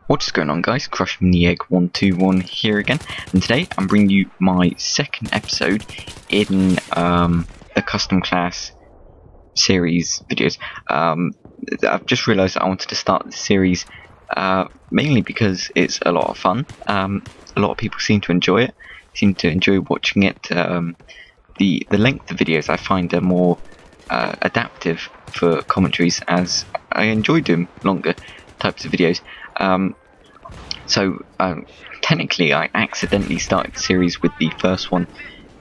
What's going on, guys? Crush from the Egg 121 here again, and today I'm bringing you my second episode in the custom class series videos. I've just realised I wanted to start this series mainly because it's a lot of fun. A lot of people seem to enjoy it, seem to enjoy watching it. The length of videos I find are more adaptive for commentaries, as I enjoy doing longer types of videos. Technically I accidentally started the series with the first one,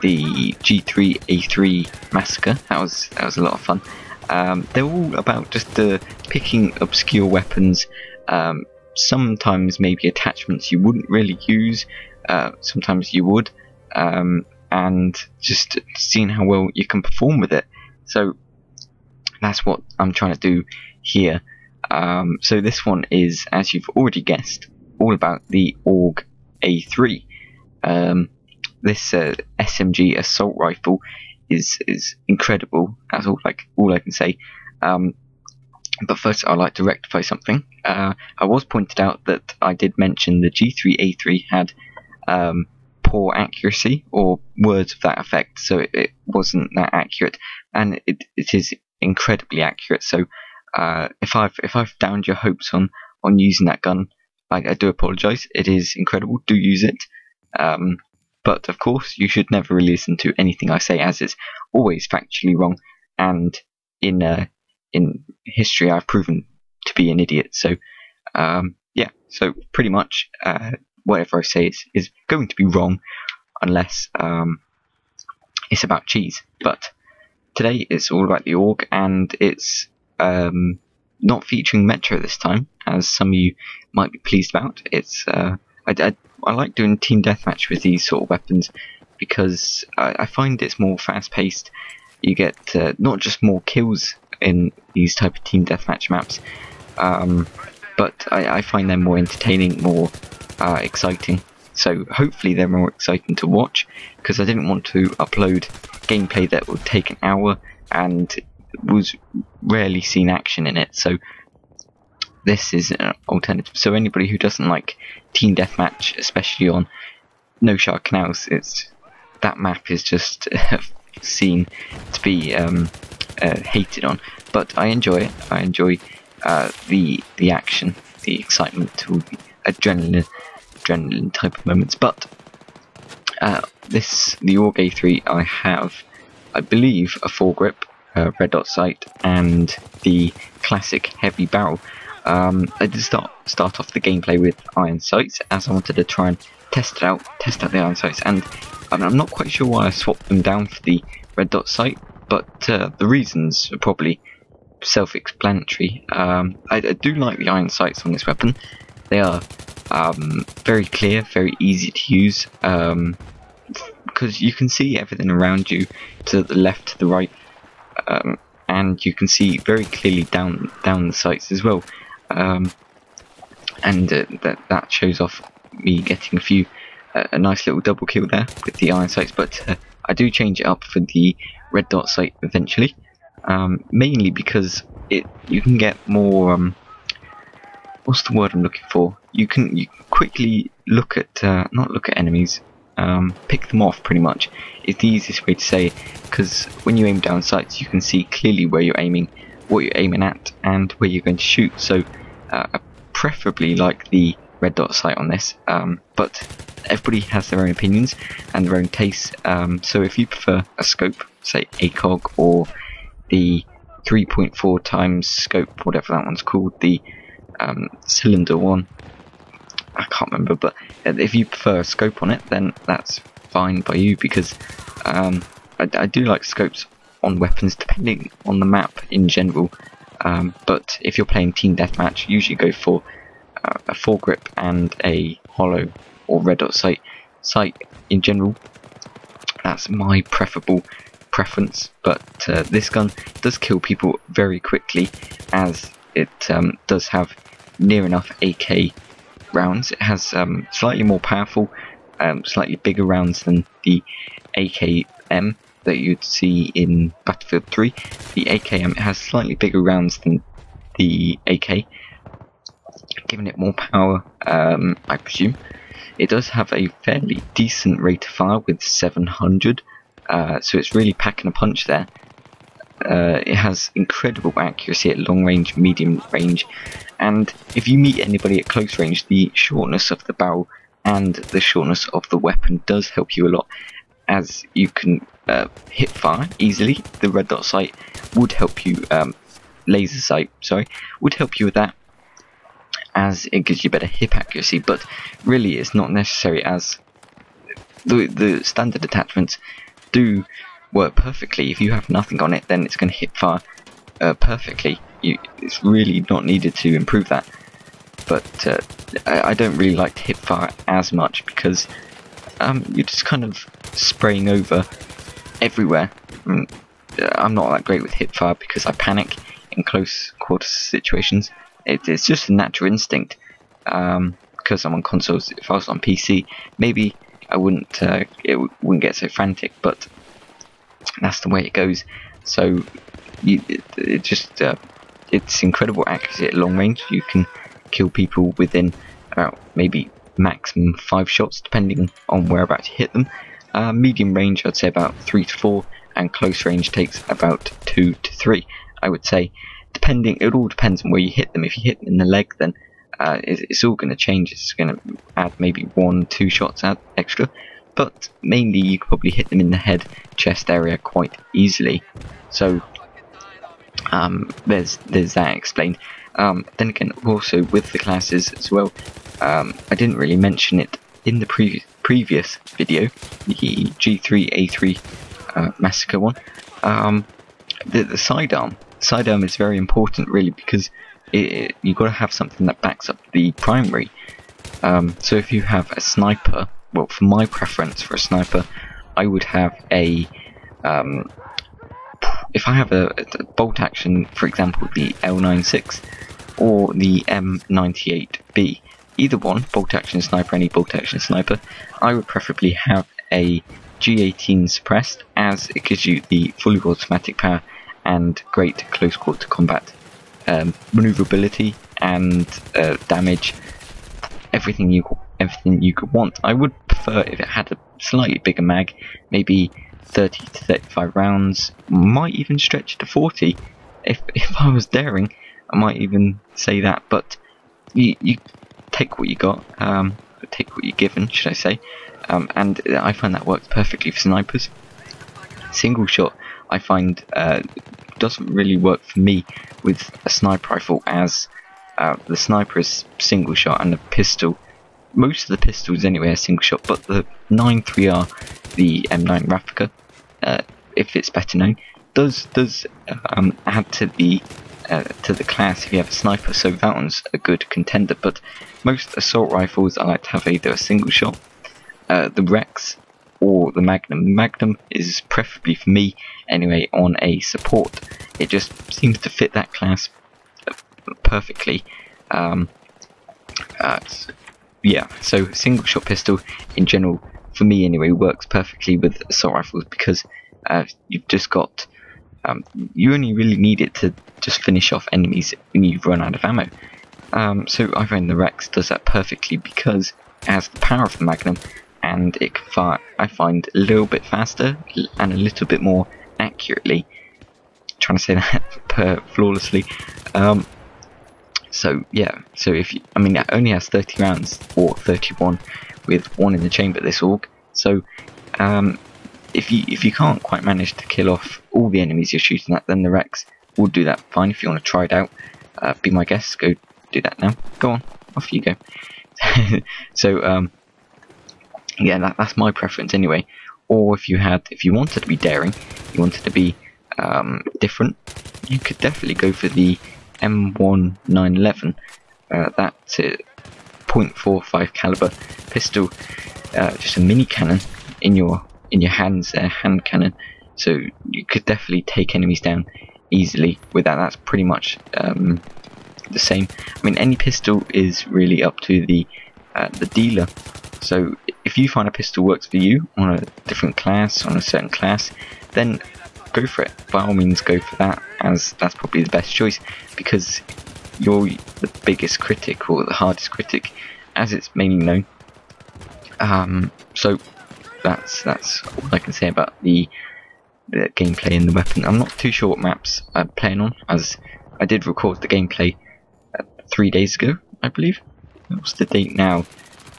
the A3 massacre. That was a lot of fun. They're all about just picking obscure weapons, sometimes maybe attachments you wouldn't really use, sometimes you would, and just seeing how well you can perform with it. So that's what I'm trying to do here. So this one is, as you've already guessed, all about the AUG A3. This SMG assault rifle is incredible. That's all I can say. But first, I'd like to rectify something. I was pointed out that I did mention the G3A3 had poor accuracy, or words of that effect, so it wasn't that accurate, and it is incredibly accurate. So if I've downed your hopes on using that gun, I do apologise. It is incredible. Do use it, but of course you should never really listen to anything I say, as it's always factually wrong, and in history I've proven to be an idiot. So yeah, so pretty much whatever I say is going to be wrong, unless it's about cheese. But today it's all about the AUG, and it's not featuring Metro this time, as some of you might be pleased about. It's I like doing team deathmatch with these sort of weapons, because I find it's more fast-paced. You get not just more kills in these type of team deathmatch maps, but I find them more entertaining, more exciting. So hopefully they're more exciting to watch, because I didn't want to upload gameplay that would take an hour and was rarely seen action in it. So this is an alternative. So anybody who doesn't like team deathmatch, especially on No Shark Canals, that map is just seen to be hated on. But I enjoy it. I enjoy the action, the excitement, all the adrenaline type of moments. But the AUG A3, I have, I believe, a Fore Grip, red dot sight, and the classic heavy barrel. I did start off the gameplay with iron sights, as I wanted to try and test out the iron sights, and I'm not quite sure why I swapped them down for the red dot sight, but the reasons are probably self-explanatory. I do like the iron sights on this weapon. They are very clear, very easy to use, because you can see everything around you, to the left, to the right, and you can see very clearly down the sights as well. And that shows off me getting a nice little double kill there with the iron sights. But I do change it up for the red dot sight eventually, mainly because you can get more, what's the word I'm looking for? You can quickly look at not look at enemies, pick them off. Pretty much is the easiest way to say it, because when you aim down sights, you can see clearly where you're aiming, what you're aiming at, and where you're going to shoot. So I preferably like the red dot sight on this, but everybody has their own opinions and their own tastes. So if you prefer a scope, say ACOG, or the 3.4 times scope, whatever that one's called, the cylinder one, I can't remember, but if you prefer a scope on it, then that's fine by you, because I do like scopes on weapons depending on the map in general, but if you're playing team deathmatch, usually go for a Fore Grip and a hollow or red dot sight in general. That's my preference, but this gun does kill people very quickly, as it does have near enough AK rounds. It has slightly more powerful, slightly bigger rounds than the AKM that you'd see in Battlefield 3. The AKM has slightly bigger rounds than the AK, giving it more power, I presume. It does have a fairly decent rate of fire with 700, so it's really packing a punch there. It has incredible accuracy at long range, medium range, and if you meet anybody at close range, the shortness of the barrel and the shortness of the weapon does help you a lot, as you can hip fire easily. The red dot sight would help you, laser sight, sorry, would help you with that, as it gives you better hip accuracy, but really it's not necessary, as the standard attachments do work perfectly. If you have nothing on it, then it's going to hip fire perfectly. It's really not needed to improve that, but I don't really like to hip fire as much, because you're just kind of spraying over everywhere. I'm not that great with hip fire because I panic in close quarters situations. It's just a natural instinct, because I'm on consoles. If I was on PC, maybe I wouldn't wouldn't get so frantic, but that's the way it goes. So it's incredible accuracy at long range. You can kill people within about maybe maximum 5 shots, depending on whereabouts you hit them. Medium range, I'd say about 3 to 4, and close range takes about 2 to 3, I would say. It all depends on where you hit them. If you hit them in the leg, then it's all going to change. It's going to add maybe 1-2 shots out extra, but mainly you could probably hit them in the head, chest area quite easily. So there's that explained. Then again, also with the classes as well, I didn't really mention it in the previous video, the G3A3 Massacre one. The sidearm. Sidearm is very important, really, because you've got to have something that backs up the primary. So if you have a sniper, well, for my preference for a sniper, I would have a if I have a bolt action, for example, the L96 or the M98B, either one, bolt action sniper, any bolt action sniper, I would preferably have a G18 suppressed, as it gives you the fully automatic power and great close quarter combat maneuverability and damage, everything you could want. I would prefer if it had a slightly bigger mag, maybe 30 to 35 rounds, might even stretch to 40 if I was daring. I might even say that, but you take what you got, take what you're given, should I say, and I find that works perfectly for snipers. Single shot, I find, doesn't really work for me with a sniper rifle, as the sniper is single shot and the pistol, most of the pistols anyway, are single shot, but the 9.3R, the M9 replica, if it's better known, does add to the class if you have a sniper, so that one's a good contender. But most assault rifles, I like to have either a single shot, the Rex, or the Magnum. Magnum is preferably, for me anyway, on a support. It just seems to fit that class perfectly. Yeah, so single shot pistol in general, for me anyway, works perfectly with assault rifles, because you've just got you only really need it to just finish off enemies when you've run out of ammo. So I find the Rex does that perfectly, because it has the power of the Magnum, and it can fire, I find, a little bit faster and a little bit more accurately. Trying to say that flawlessly. So yeah, so it only has 30 rounds, or 31 with 1 in the chamber, this AUG. So if you can't quite manage to kill off all the enemies you're shooting at, then the Rex will do that fine. If you want to try it out, be my guest, go do that now. Go on, off you go. So yeah, that's my preference anyway. Or if you wanted to be daring, you wanted to be different, you could definitely go for the M1911. That's a .45 caliber pistol, just a mini cannon in your hands there, hand cannon. So you could definitely take enemies down easily with that. That's pretty much the same. I mean, any pistol is really up to the dealer. So if you find a pistol works for you on a different class, on a certain class, then go for it. By all means, go for that, as that's probably the best choice, because you're the biggest critic, or the hardest critic, as it's mainly known. So that's all I can say about the gameplay and the weapon. I'm not too sure what maps I'm playing on, as I did record the gameplay 3 days ago, I believe. What's the date now?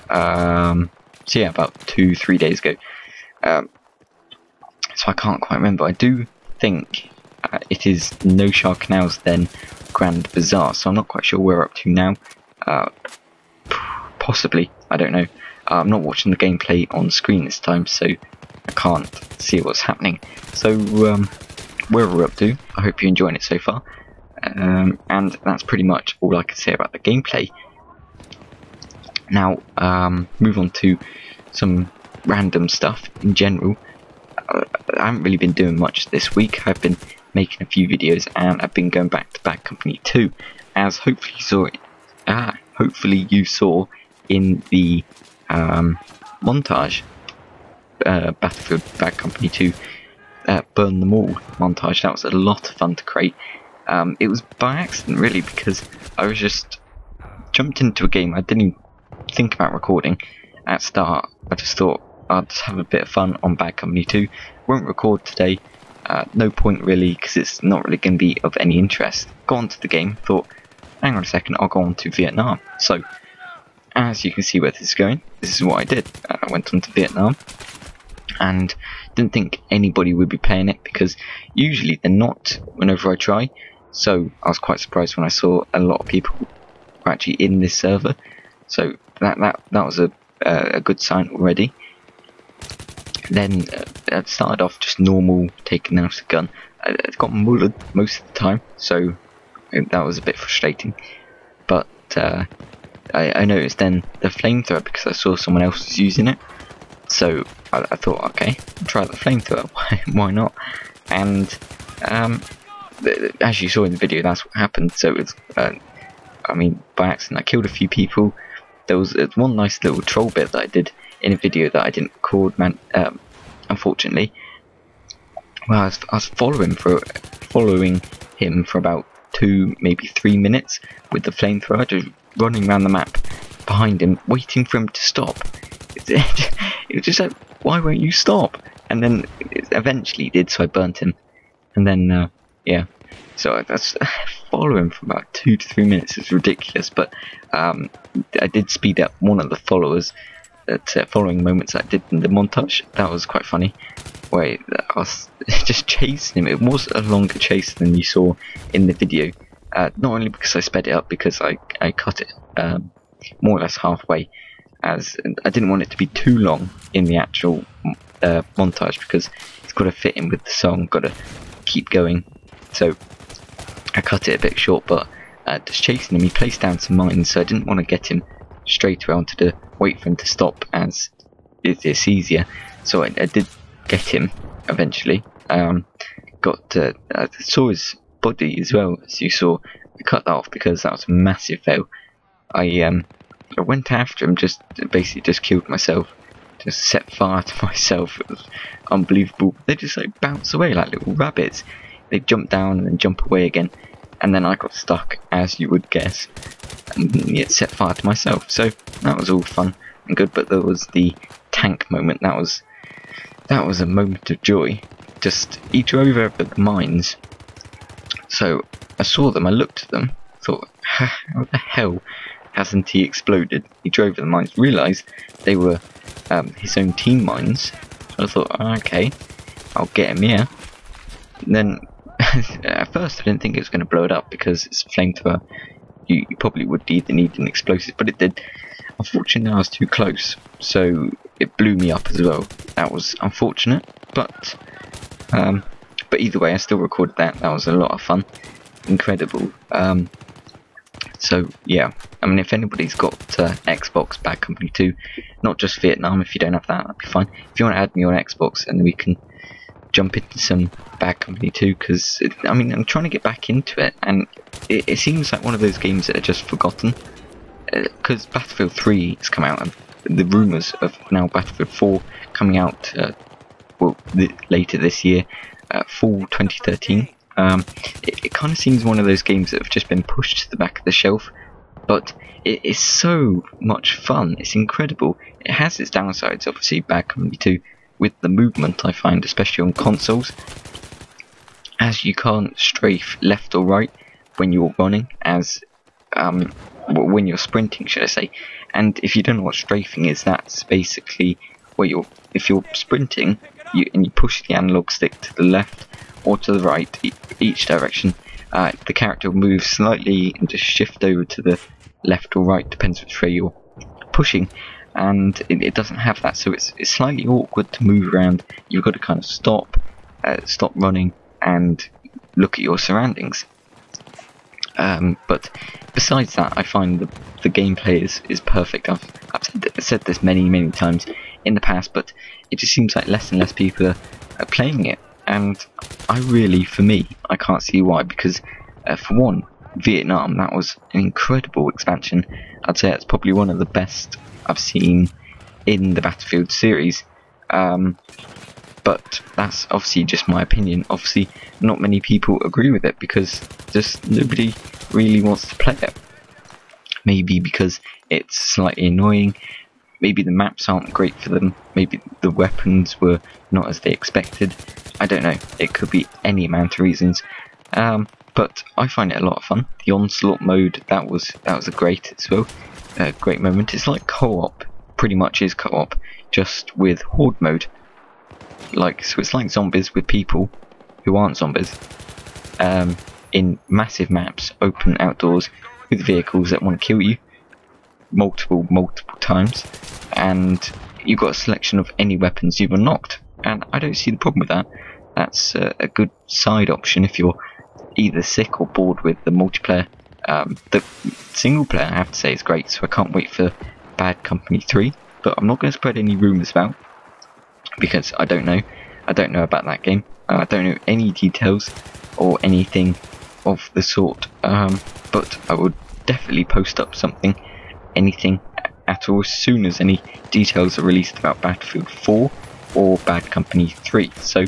So yeah, about 2-3 days ago. So I can't quite remember. I do think it is No Shark Canals, then Grand Bazaar, so I'm not quite sure where we're up to now. Possibly, I don't know. I'm not watching the gameplay on screen this time, so I can't see what's happening. So where we're up to, I hope you're enjoying it so far. And that's pretty much all I can say about the gameplay. Now, move on to some random stuff in general. I haven't really been doing much this week. I've been making a few videos, and I've been going back to Bad Company 2, as hopefully you saw in the montage, Battlefield Bad Company 2 Burn Them All montage. That was a lot of fun to create. It was by accident, really, because I was just jumped into a game. I didn't even think about recording at start. I just thought I'd just have a bit of fun on Bad Company 2. Won't record today. No point really, because it's not really going to be of any interest. Got onto the game, thought, hang on a second, I'll go on to Vietnam. So, as you can see where this is going, this is what I did. I went on to Vietnam, and didn't think anybody would be playing it, because usually they're not whenever I try. So I was quite surprised when I saw a lot of people were actually in this server. So that was a good sign already. Then it started off just normal, taking out a gun. I got mullered most of the time, so that was a bit frustrating. But I noticed then the flamethrower, because I saw someone else was using it. So I thought, okay, I'll try the flamethrower. Why not? And as you saw in the video, that's what happened. So it was, I mean, by accident, I killed a few people. There was one nice little troll bit that I did in a video that I didn't record, unfortunately. Well, I was following him for about 2, maybe 3 minutes with the flamethrower, just running around the map behind him, waiting for him to stop. It was just like, why won't you stop? And then eventually he did, so I burnt him. And then, yeah. So that's following for about 2 to 3 minutes. It's ridiculous, but I did speed up one of the followers at following moments I did in the montage. That was quite funny. Where I was just chasing him. It was a longer chase than you saw in the video. Not only because I sped it up, because I cut it more or less halfway, as I didn't want it to be too long in the actual montage, because it's got to fit in with the song, got to keep going. So I cut it a bit short, but just chasing him, he placed down some mines, so I didn't want to get him straight away. I wanted to wait for him to stop, as it's easier. So I did get him eventually. I saw his body as well, as you saw. I cut that off because that was a massive fail. I went after him, basically just killed myself, just set fire to myself. It was unbelievable. They just like bounce away like little rabbits. They jump down and then jump away again, and then I got stuck, as you would guess, and yet set fire to myself. So that was all fun and good. But there was the tank moment. That was a moment of joy. Just he drove over the mines. So I saw them, I looked at them, thought, how the hell hasn't he exploded? He drove over the mines, realised they were his own team mines. So I thought, okay, I'll get him here. And then at first I didn't think it was going to blow it up, because it's a flamethrower. You probably would either need an explosive, but it did. Unfortunately, I was too close, so it blew me up as well. That was unfortunate, but either way, I still recorded that. That was a lot of fun, incredible. So yeah, I mean, if anybody's got Xbox Bad Company 2, not just Vietnam, if you don't have that, that'd be fine. If you want to add me on Xbox, and we can jump into some Bad Company 2, because I mean, I'm trying to get back into it, and it seems like one of those games that are just forgotten. Because Battlefield 3 has come out, and the rumours of now Battlefield 4 coming out later this year, fall 2013. It kind of seems one of those games that have just been pushed to the back of the shelf, but it is so much fun. It's incredible. It has its downsides, obviously. Bad Company 2 with the movement, I find, especially on consoles, as you can't strafe left or right when you're running, as when you're sprinting, should I say. And if you don't know what strafing is, that's basically where if you're sprinting and you push the analog stick to the left or to the right, each direction, the character will move slightly and just shift over to the left or right, depends which way you're pushing, and it doesn't have that, so it's slightly awkward to move around. You've got to kind of stop running and look at your surroundings. But besides that, I find the gameplay is perfect. I've said this many times in the past, but it just seems like less and less people are playing it, and for me, I can't see why, because for one, Vietnam, that was an incredible expansion. I'd say it's probably one of the best I've seen in the Battlefield series, but that's obviously just my opinion. Obviously not many people agree with it because just nobody really wants to play it. Maybe because it's slightly annoying, maybe the maps aren't great for them, maybe the weapons were not as they expected. I don't know, it could be any amount of reasons. But I find it a lot of fun. The Onslaught mode, that was a great as well. Great moment. It's like co-op, pretty much is co-op, just with horde mode. So it's like zombies with people who aren't zombies, in massive maps, open outdoors, with vehicles that want to kill you multiple times, and you've got a selection of any weapons you've unlocked. And I don't see the problem with that. That's a good side option if you're either sick or bored with the multiplayer. The single player, I have to say, is great, so I can't wait for Bad Company 3, but I'm not going to spread any rumours about, because I don't know about that game. I don't know any details or anything of the sort, but I would definitely post up anything at all, as soon as any details are released about Battlefield 4 or Bad Company 3, so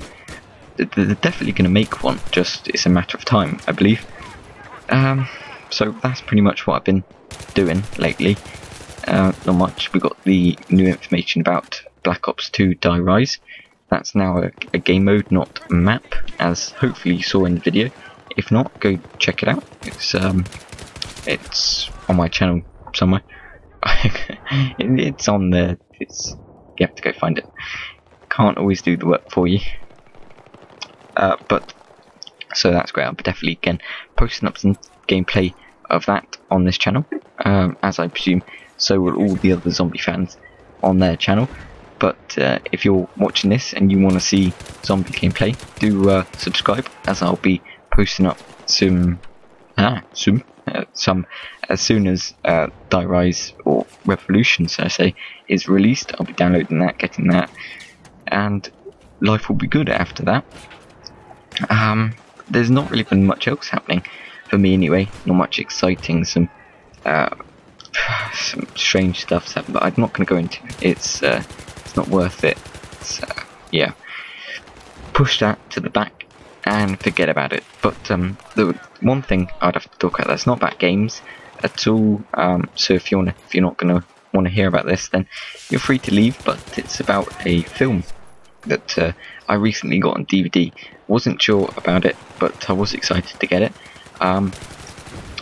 they're definitely going to make one, just it's a matter of time, I believe. So that's pretty much what I've been doing lately. Not much. We got the new information about Black Ops 2 Die Rise. That's now a game mode, not a map, as hopefully you saw in the video. If not, go check it out. It's on my channel somewhere. It's on there. You have to go find it. Can't always do the work for you. But so that's great. I'll be definitely again posting up some gameplay of that on this channel, as I presume so will all the other zombie fans on their channel. But if you're watching this and you want to see zombie gameplay, do subscribe, as I'll be posting up some as soon as Die Rise or Revolution, so I say, is released. I'll be downloading that, getting that, and life will be good after that. There's not really been much else happening for me anyway. Not much exciting. Some strange stuff's happened, but I'm not going to go into it. It's not worth it. Yeah, push that to the back and forget about it. But the one thing I'd have to talk about that's not about games at all. So if you're not going to want to hear about this, then you're free to leave. But it's about a film that I recently got on DVD. Wasn't sure about it, but I was excited to get it.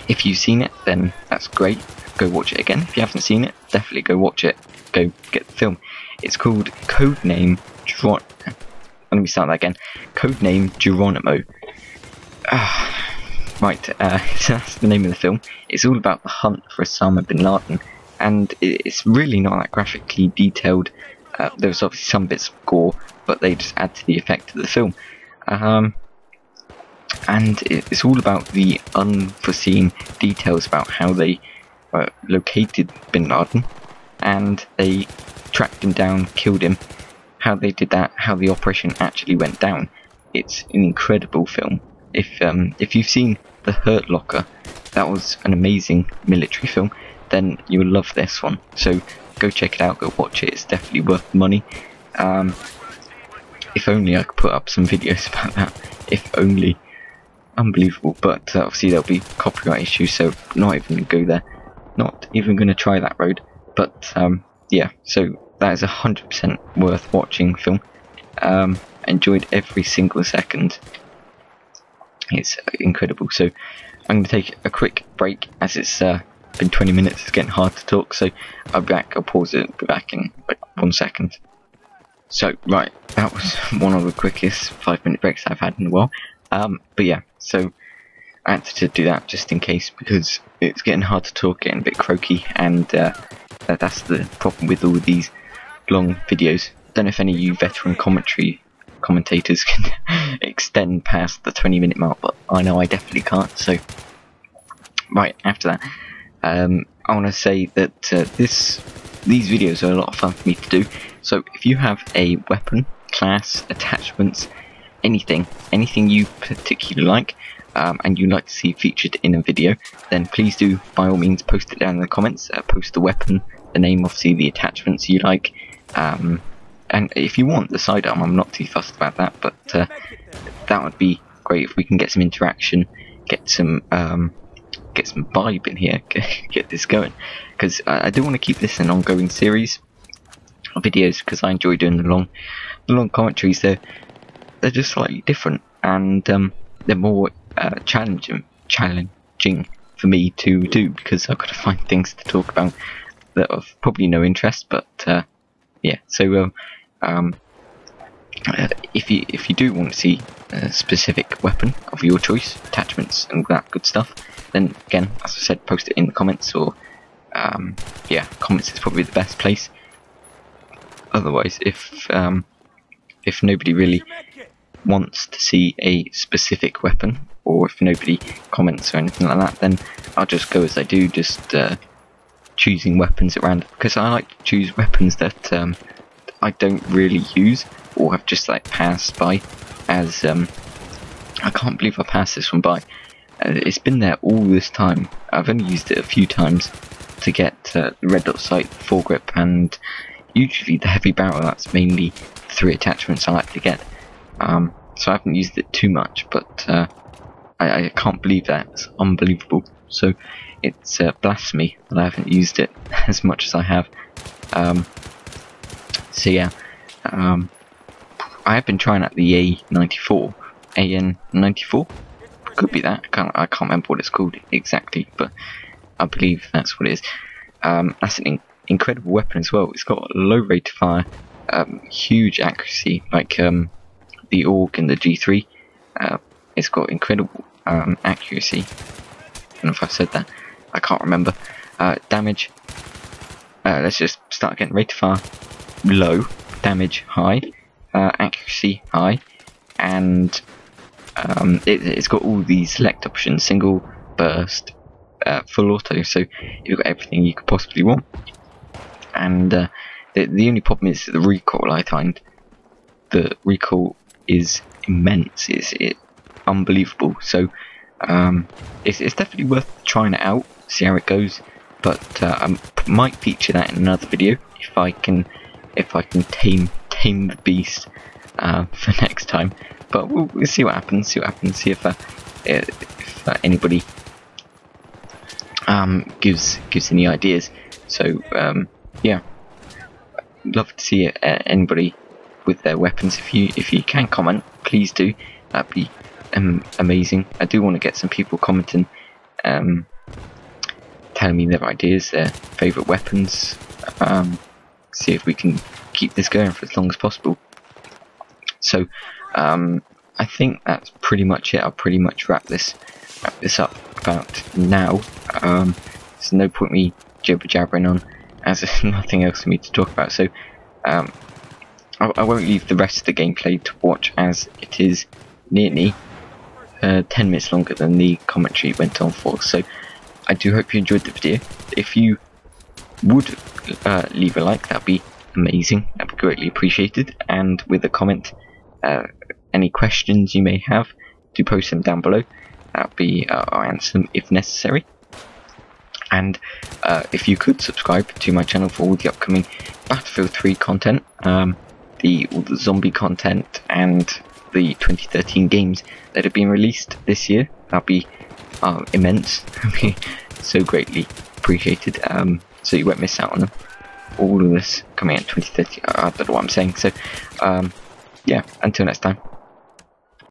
If you've seen it, then that's great. Go watch it again. If you haven't seen it, definitely go watch it. Go get the film. It's called Codename Geronimo. Let me start that again. Codename Geronimo. Right, so that's the name of the film. It's all about the hunt for Osama bin Laden, and it's really not that graphically detailed. There's obviously some bits of gore, but they just add to the effect of the film. And it's all about the unforeseen details about how they located bin Laden, and they tracked him down, killed him, how they did that, how the operation actually went down. It's an incredible film. If you've seen The Hurt Locker, that was an amazing military film, then you'll love this one. So go check it out, go watch it. It's definitely worth the money. If only I could put up some videos about that. If only. Unbelievable. But obviously there'll be copyright issues, so not even going to go there. not even going to try that road. But yeah, so that is 100% worth watching film. Enjoyed every single second. It's incredible. So I'm going to take a quick break as it's been 20 minutes. It's getting hard to talk, so I'll be back. I'll pause it. Be back in like 1 second. So right, that was one of the quickest 5-minute breaks I've had in a while. But yeah, so I had to do that just in case, because it's getting hard to talk, getting a bit croaky, and that's the problem with all of these long videos. Don't know if any of you veteran commentators can extend past the 20-minute mark, but I know I definitely can't. So right after that, I want to say that these videos are a lot of fun for me to do. So if you have a weapon, class, attachments, anything you particularly like, and you'd like to see featured in a video, then please do by all means post it down in the comments. Post the weapon, the name, obviously the attachments you like, and if you want the sidearm, I'm not too fussed about that, but that would be great if we can get some interaction, get some vibe in here, get this going, because I do want to keep this an ongoing series of videos, because I enjoy doing the long commentaries. They're just slightly different, and they're more challenging for me to do, because I've got to find things to talk about that of probably no interest. But yeah, so if you do want to see a specific weapon of your choice, attachments and that good stuff, then again, as I said, post it in the comments, or yeah, comments is probably the best place. Otherwise, if nobody really wants to see a specific weapon, or if nobody comments or anything like that, then I'll just go as I do, just choosing weapons at random, because I like to choose weapons that I don't really use, or have just like passed by, as I can't believe I passed this one by. It's been there all this time. I've only used it a few times to get the red dot sight, Fore Grip, and usually the heavy barrel. That's mainly 3 attachments I like to get. So I haven't used it too much, but I can't believe that. It's unbelievable. So it's blasphemy that I haven't used it as much as I have. So yeah, I have been trying out the AN94. Could be that. I can't remember what it's called exactly, but I believe that's what it is. That's an incredible weapon as well. It's got low rate of fire, huge accuracy, like the AUG and the G3. It's got incredible accuracy. I don't know if I've said that. I can't remember. Damage. Let's just start again. Rate of fire low, damage high, accuracy high, and it's got all these select options: single, burst, full auto. So you've got everything you could possibly want. And the only problem is the recoil. I find the recoil is immense. It's unbelievable. So it's definitely worth trying it out, see how it goes. But I might feature that in another video if I can tame the beast for next time. But we'll see what happens. See if anybody gives any ideas. So yeah, love to see anybody with their weapons. If you can comment, please do. That'd be amazing. I do want to get some people commenting, telling me their ideas, their favourite weapons. See if we can keep this going for as long as possible. So I think that's pretty much it. I'll pretty much wrap this up about now. There's no point me jibber jabbering on, as there's nothing else for me to talk about. So I won't leave the rest of the gameplay to watch, as it is nearly 10 minutes longer than the commentary went on for. So I do hope you enjoyed the video. If you would leave a like, that'd be amazing. That'd be greatly appreciated. And with a comment, any questions you may have, do post them down below. That'd be I'll answer them if necessary. And if you could subscribe to my channel for all the upcoming Battlefield 3 content, all the zombie content, and the 2013 games that have been released this year, that'd be immense. That'd be so greatly appreciated, so you won't miss out on them. All of this coming out in 2030. I don't know what I'm saying. So, yeah, until next time.